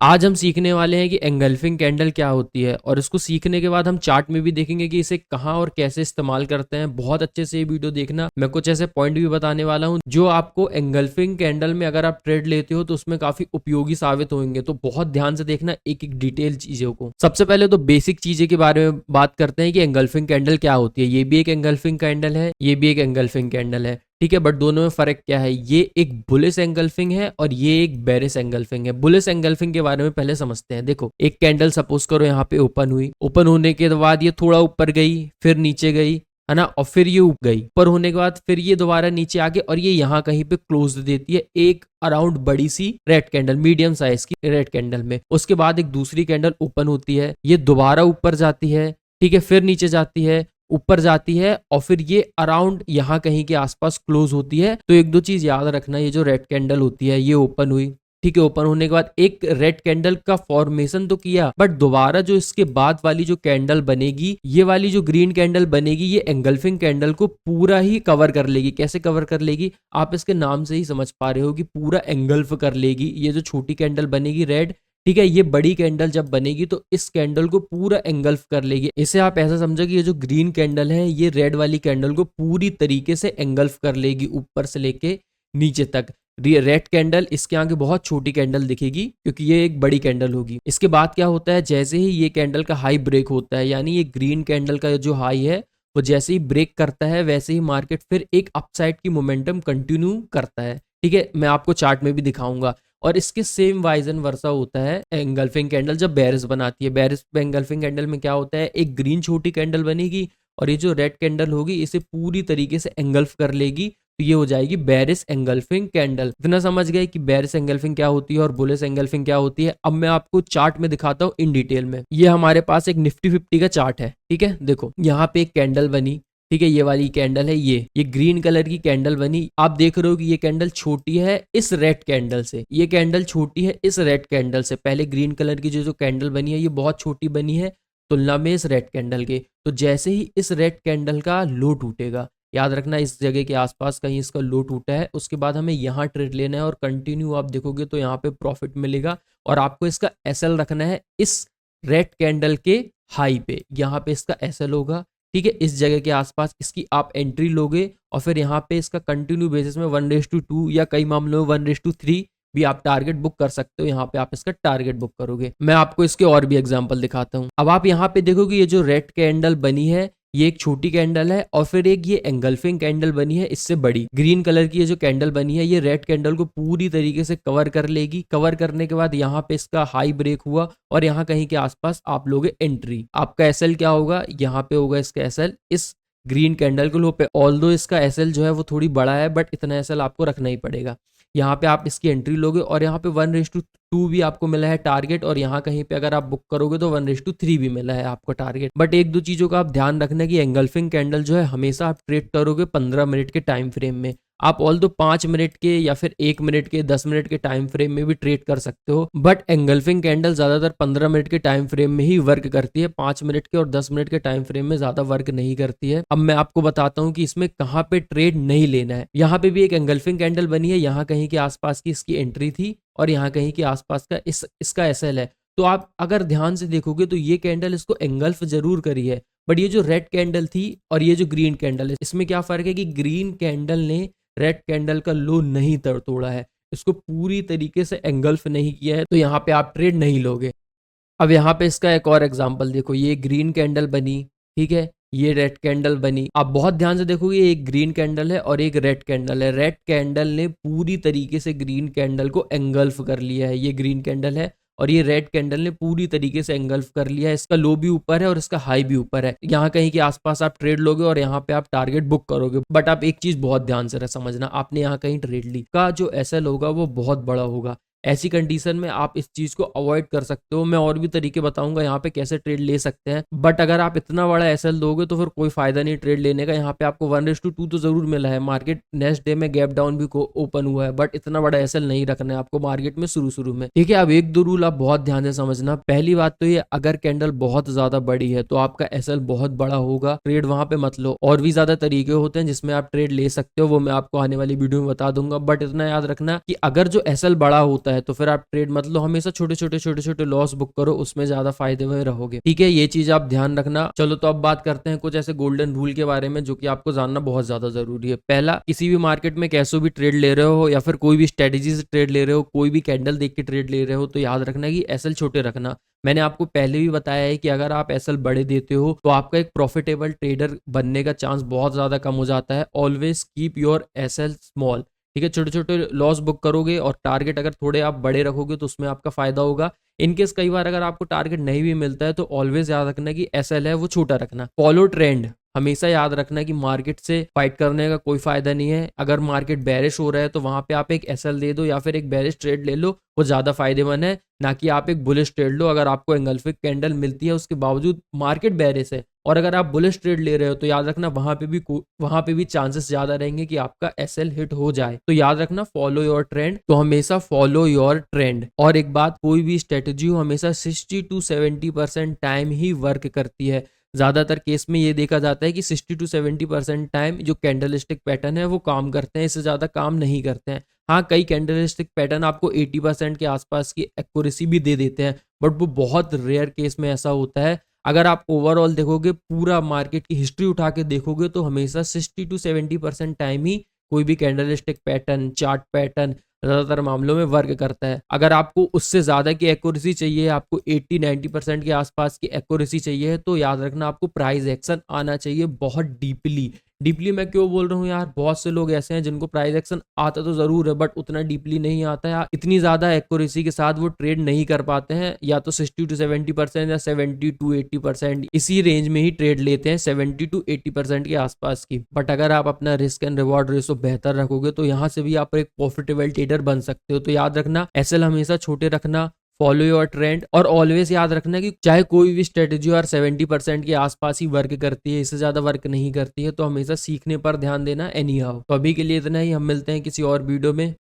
आज हम सीखने वाले हैं कि एंगल्फिंग कैंडल क्या होती है, और इसको सीखने के बाद हम चार्ट में भी देखेंगे कि इसे कहाँ और कैसे इस्तेमाल करते हैं। बहुत अच्छे से ये वीडियो देखना, मैं कुछ ऐसे पॉइंट भी बताने वाला हूँ जो आपको एंगल्फिंग कैंडल में अगर आप ट्रेड लेते हो तो उसमें काफी उपयोगी साबित होंगे। तो बहुत ध्यान से देखना एक एक डिटेल चीजों को। सबसे पहले तो बेसिक चीजें के बारे में बात करते हैं कि एंगल्फिंग कैंडल क्या होती है। ये भी एक एंगल्फिंग कैंडल है, ये भी एक एंगल्फिंग कैंडल है, ठीक है। बट दोनों में फर्क क्या है? ये एक बुलिश एंगल्फिंग है और ये एक बेरिश एंगल्फिंग है। बुलिश एंगल्फिंग के बारे में पहले समझते हैं। देखो, एक कैंडल सपोज करो यहाँ पे ओपन हुई, ओपन होने के बाद ये थोड़ा ऊपर गई, फिर नीचे गई, है ना, और फिर ये ऊपर गई। ऊपर होने के बाद फिर ये दोबारा नीचे आके और ये यहाँ कहीं पे क्लोज देती है एक अराउंड बड़ी सी रेड कैंडल, मीडियम साइज की रेड कैंडल में। उसके बाद एक दूसरी कैंडल ओपन होती है, ये दोबारा ऊपर जाती है, ठीक है, फिर नीचे जाती है, ऊपर जाती है, और फिर ये अराउंड यहाँ कहीं के आसपास क्लोज होती है। तो एक दो चीज याद रखना, ये जो रेड कैंडल होती है ये ओपन हुई, ठीक है, ओपन होने के बाद एक रेड कैंडल का फॉर्मेशन तो किया, बट दोबारा जो इसके बाद वाली जो कैंडल बनेगी, ये वाली जो ग्रीन कैंडल बनेगी, ये एंगल्फिंग कैंडल को पूरा ही कवर कर लेगी। कैसे कवर कर लेगी? आप इसके नाम से ही समझ पा रहे हो कि पूरा एंगल्फ कर लेगी। ये जो छोटी कैंडल बनेगी रेड, ठीक है, ये बड़ी कैंडल जब बनेगी तो इस कैंडल को पूरा एंगल्फ कर लेगी। इसे आप ऐसा समझो कि ये जो ग्रीन कैंडल है ये रेड वाली कैंडल को पूरी तरीके से एंगल्फ कर लेगी, ऊपर से लेके नीचे तक। रेड कैंडल इसके आगे बहुत छोटी कैंडल दिखेगी क्योंकि ये एक बड़ी कैंडल होगी। इसके बाद क्या होता है, जैसे ही ये कैंडल का हाई ब्रेक होता है, यानी ये ग्रीन कैंडल का जो हाई है वो जैसे ही ब्रेक करता है, वैसे ही मार्केट फिर एक अपसाइड की मोमेंटम कंटिन्यू करता है, ठीक है। मैं आपको चार्ट में भी दिखाऊंगा। और इसके सेम वाइज एंड वर्सा होता है एंगल्फिंग कैंडल जब बेरिश बनाती है। बेरिश एंगल्फिंग कैंडल में क्या होता है, एक ग्रीन छोटी कैंडल बनेगी और ये जो रेड कैंडल होगी इसे पूरी तरीके से एंगल्फ कर लेगी, तो ये हो जाएगी बेरिश एंगल्फिंग कैंडल। इतना समझ गए कि बेरिश एंगल्फिंग क्या होती है और बुलिश एंगल्फिंग क्या होती है। अब मैं आपको चार्ट में दिखाता हूँ इन डिटेल में। ये हमारे पास एक निफ्टी 50 का चार्ट है, ठीक है। देखो, यहाँ पे एक कैंडल बनी, ठीक है, ये वाली कैंडल है, ये ग्रीन कलर की कैंडल बनी। आप देख रहे हो कि ये कैंडल छोटी है इस रेड कैंडल से, ये कैंडल छोटी है इस रेड कैंडल से। पहले ग्रीन कलर की जो कैंडल बनी है ये बहुत छोटी बनी है तुलना में इस रेड कैंडल के। तो जैसे ही इस रेड कैंडल का लो टूटेगा, याद रखना इस जगह के आसपास कहीं इसका लो टूटा है, उसके बाद हमें यहाँ ट्रेड लेना है और कंटिन्यू आप देखोगे तो यहाँ पे प्रॉफिट मिलेगा। और आपको इसका एसएल रखना है इस रेड कैंडल के हाई पे, यहाँ पे इसका एसएल होगा, ठीक है। इस जगह के आसपास इसकी आप एंट्री लोगे और फिर यहाँ पे इसका कंटिन्यू बेसिस में 1:2 या कई मामलों में 1:3 भी आप टारगेट बुक कर सकते हो। यहाँ पे आप इसका टारगेट बुक करोगे। मैं आपको इसके और भी एग्जांपल दिखाता हूँ। अब आप यहाँ पे देखोगे ये जो रेड कैंडल बनी है ये एक छोटी कैंडल है, और फिर एक ये एंगल्फिंग कैंडल बनी है इससे बड़ी। ग्रीन कलर की ये जो कैंडल बनी है ये रेड कैंडल को पूरी तरीके से कवर कर लेगी। कवर करने के बाद यहाँ पे इसका हाई ब्रेक हुआ और यहाँ कहीं के आसपास आप लोगे एंट्री। आपका एसएल क्या होगा? यहाँ पे होगा इसका एसएल इस ग्रीन कैंडल के लो पे। ऑल्दो इसका एसएल जो है वो थोड़ी बड़ा है, बट इतना एसएल आपको रखना ही पड़ेगा। यहाँ पे आप इसकी एंट्री लोगे और यहाँ पे 1:2 भी आपको मिला है टारगेट, और यहाँ कहीं पे अगर आप बुक करोगे तो 1:3 भी मिला है आपको टारगेट। बट एक दो चीजों का आप ध्यान रखना कि एंगल्फिंग कैंडल जो है हमेशा आप ट्रेड करोगे 15 मिनट के टाइम फ्रेम में। आप ऑल दो 5 मिनट के या फिर 1 मिनट के 10 मिनट के टाइम फ्रेम में भी ट्रेड कर सकते हो, बट एंगल्फिंग कैंडल ज्यादातर 15 मिनट के टाइम फ्रेम में ही वर्क करती है। 5 मिनट के और 10 मिनट के टाइम फ्रेम में ज्यादा वर्क नहीं करती है। अब मैं आपको बताता हूँ कि इसमें कहाँ पे ट्रेड नहीं लेना है। यहाँ पे भी एक एंगल्फिंग कैंडल बनी है, यहाँ कहीं के आसपास की इसकी एंट्री थी और यहाँ कहीं के आसपास का इसका एसएल है। तो आप अगर ध्यान से देखोगे तो ये कैंडल इसको एंगल्फ जरूर करी है, बट ये जो रेड कैंडल थी और ये जो ग्रीन कैंडल है इसमें क्या फर्क है कि ग्रीन कैंडल ने रेड कैंडल का लो नहीं तोड़ा है, इसको पूरी तरीके से एंगल्फ नहीं किया है, तो यहाँ पे आप ट्रेड नहीं लोगे। अब यहाँ पे इसका एक और एग्जांपल देखो, ये ग्रीन कैंडल बनी, ठीक है, ये रेड कैंडल बनी। आप बहुत ध्यान से देखोगे एक ग्रीन कैंडल है और एक रेड कैंडल है। रेड कैंडल ने पूरी तरीके से ग्रीन कैंडल को एंगल्फ कर लिया है, ये ग्रीन कैंडल है, और ये रेड कैंडल ने पूरी तरीके से एंगल्फ कर लिया है। इसका लो भी ऊपर है और इसका हाई भी ऊपर है। यहाँ कहीं के आसपास आप ट्रेड लोगे और यहाँ पे आप टारगेट बुक करोगे। बट आप एक चीज बहुत ध्यान से समझना, आपने यहाँ कहीं ट्रेड ली का जो एसएल होगा वो बहुत बड़ा होगा। ऐसी कंडीशन में आप इस चीज को अवॉइड कर सकते हो। मैं और भी तरीके बताऊंगा यहाँ पे कैसे ट्रेड ले सकते हैं, बट अगर आप इतना बड़ा एसएल दोगे तो फिर कोई फायदा नहीं ट्रेड लेने का। यहाँ पे आपको 1:2 तो जरूर मिला है, मार्केट नेक्स्ट डे में गैप डाउन भी ओपन हुआ है, बट इतना बड़ा एसएल नहीं रखना है आपको मार्केट में शुरू में, ठीक है। अब एक दो रूल आप बहुत ध्यान से समझना। पहली बात तो ये, अगर कैंडल बहुत ज्यादा बड़ी है तो आपका एसएल बहुत बड़ा होगा, ट्रेड वहां पे मत लो। और भी ज्यादा तरीके होते हैं जिसमें आप ट्रेड ले सकते हो, वो मैं आपको आने वाली वीडियो में बता दूंगा। बट इतना याद रखना कि अगर जो एसएल बड़ा होता होता है तो फिर आप ट्रेड मत लो, हमेशा छोटे छोटे लॉस बुक करो, उसमें ज्यादा फायदे में रहोगे। ठीक है, ये चीज आप ध्यान रखना। चलो तो अब बात करते हैं कुछ ऐसे गोल्डन रूल के बारे में जो कि आपको जानना बहुत ज्यादा जरूरी है। पहला, किसी भी मार्केट में कैसे भी ट्रेड ले रहे हो या फिर कोई भी स्ट्रेटेजी से ट्रेड ले रहे हो, कोई भी कैंडल देख के ट्रेड ले रहे हो, तो याद रखना कि एसएल छोटे रखना। मैंने आपको पहले भी बताया है कि अगर आप एसएल बड़े देते हो तो आपका एक प्रॉफिटेबल ट्रेडर बनने का चांस बहुत ज्यादा कम हो जाता है। Always keep your SL small. ठीक है, छोटे छोटे लॉस बुक करोगे और टारगेट अगर थोड़े आप बड़े रखोगे तो उसमें आपका फायदा होगा। इनकेस कई बार अगर आपको टारगेट नहीं भी मिलता है तो ऑलवेज याद रखना कि एसएल है वो छोटा रखना। फॉलो ट्रेंड, हमेशा याद रखना कि मार्केट से फाइट करने का कोई फायदा नहीं है। अगर मार्केट बेरिश हो रहा है तो वहां पे आप एक एसएल दे दो या फिर एक बेरिश ट्रेड ले लो, वो ज्यादा फायदेमंद है, ना कि आप एक बुलिश ट्रेड लो। अगर आपको एंगल्फिक कैंडल मिलती है उसके बावजूद मार्केट बेरिश है और अगर आप बुलिश ट्रेड ले रहे हो तो याद रखना वहां पे भी चांसेस ज्यादा रहेंगे कि आपका एसएल हिट हो जाए। तो याद रखना फॉलो योर ट्रेंड, तो हमेशा फॉलो योर ट्रेंड। और एक बात, कोई भी स्ट्रेटेजी हो हमेशा 60 to 70% टाइम ही वर्क करती है। ज्यादातर केस में ये देखा जाता है कि 60 to 70% टाइम जो कैंडलस्टिक पैटर्न है वो काम करते हैं, इससे ज्यादा काम नहीं करते हैं। हाँ, कई कैंडलस्टिक पैटर्न आपको 80% के आसपास की एक्यूरेसी भी दे देते हैं, बट वो बहुत रेयर केस में ऐसा होता है। अगर आप ओवरऑल देखोगे, पूरा मार्केट की हिस्ट्री उठा के देखोगे तो हमेशा 60 to 70% टाइम ही कोई भी कैंडलस्टिक पैटर्न, चार्ट पैटर्न ज्यादातर मामलों में वर्क करता है। अगर आपको उससे ज्यादा की एक्यूरेसी चाहिए, आपको 80-90% के आसपास की एक्यूरेसी चाहिए, तो याद रखना आपको प्राइस एक्शन आना चाहिए बहुत डीपली। डीपली मैं क्यों बोल रहा हूँ यार, बहुत से लोग ऐसे हैं जिनको प्राइस एक्शन आता तो जरूर है बट उतना डीपली नहीं आता है, इतनी ज्यादा एक्यूरेसी के साथ वो ट्रेड नहीं कर पाते हैं। या तो 60 to 70% या 70 to 80% इसी रेंज में ही ट्रेड लेते हैं, 70 to 80% के आसपास की। बट अगर आप अपना रिस्क एंड रिवॉर्ड रेशो बेहतर रखोगे तो यहाँ से भी आप एक प्रॉफिटेबल ट्रेडर बन सकते हो। तो याद रखना एसएल हमेशा छोटे रखना, फॉलो योर ट्रेंड, और ऑलवेज याद रखना कि चाहे कोई भी स्ट्रेटेजी और 70% के आसपास ही वर्क करती है, इससे ज्यादा वर्क नहीं करती है, तो हमेशा सीखने पर ध्यान देना एनी हाउ। तो अभी के लिए इतना ही, हम मिलते हैं किसी और वीडियो में।